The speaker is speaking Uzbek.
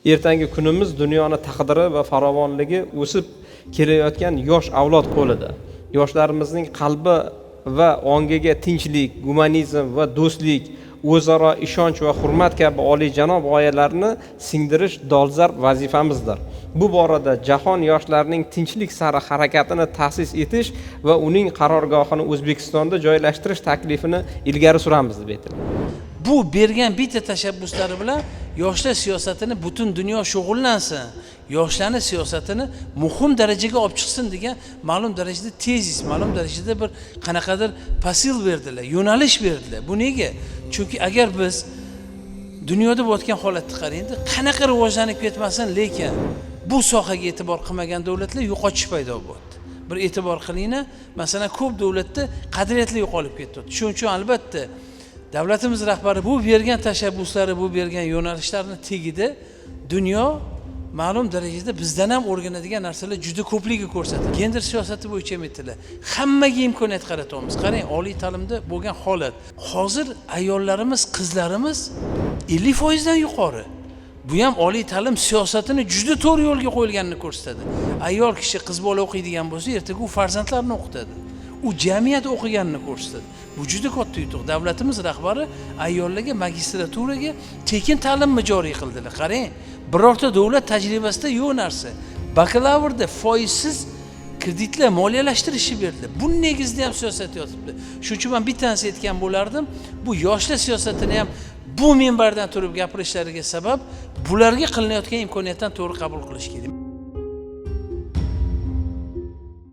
ertangi kunimiz dunyoni taqdiri va farovonligi o'sib kelayotgan yosh avlod qo'lida. Yoshlarimizning qalbi va ongiga tinchlik, gumanizm va do'stlik, o'zaro ishonch va hurmat kabi oliyjanob g'oyalarni singdirish dolzarb vazifamizdir. Bu borada jahon yoshlarining tinchlik sari harakatini ta'sis etish va uning qarorgohini O'zbekistonda joylashtirish taklifini ilgari suramiz deb aytildi. Bu bergan bitta tashabbuslari bilan yoshlar siyosatini butun dunyo shug'ullansin, yoshlarning siyosatini muhim darajaga olib chiqsin degan ma'lum darajada tezis, ma'lum darajada bir qanaqadir pasil berdilar, yo'nalish berdilar. Bu nega? Chunki agar biz dunyoda bo'layotgan holatni qaraydi, qanaqa rivojlanib ketmasin, lekin bu sohaga e'tibor qilmagan davlatlar yo'qotish paydo bo'ldi. Bir e'tibor qilinglar, masalan, ko'p davlatda qadriyatlar yo'qolib ketdi. Shuning uchun albatta davlatimiz rahbari bu bergan tashabbuslari, bu bergan yo'nalishlarni tegida dunyo ma'lum darajada bizdan ham o'rganadigan narsalar juda ko'pligi ko'rsatadi. Gender siyosati bo'yicha aytdilar. Hammaga imkoniyat qaratamiz. Qarang, oliy ta'limda bo'lgan holat. Hozir ayollarimiz, qizlarimiz 50% dan yuqori. Bu ham oliy ta'lim siyosatini juda to'g'ri yo'lga qo'yilganini ko'rsatadi. Ayol kishi qiz bola o'qiydigan bo'lsa, ertaga u farzandlarini o'qitadi. U jamiyat o'qiganini ko'rsatadi. Bu juda katta yutuq. Davlatimiz rahbari ayollarga magistraturaga tekin ta'limni joriy qildilar. Qarang, birorta davlat tajribasida yo'q narsa. Bakalavrda foizsiz kreditlar moliyalashtirishni berdilar. Bu negizda ham siyosat yotibdi. Shuning uchun men bittasini aytgan bo'lardim. Bu yoshlar siyosatini ham bu minbardan turib gapirishlariga sabab bularga qilinayotgan imkoniyatdan to'g'ri qabul qilish kerak.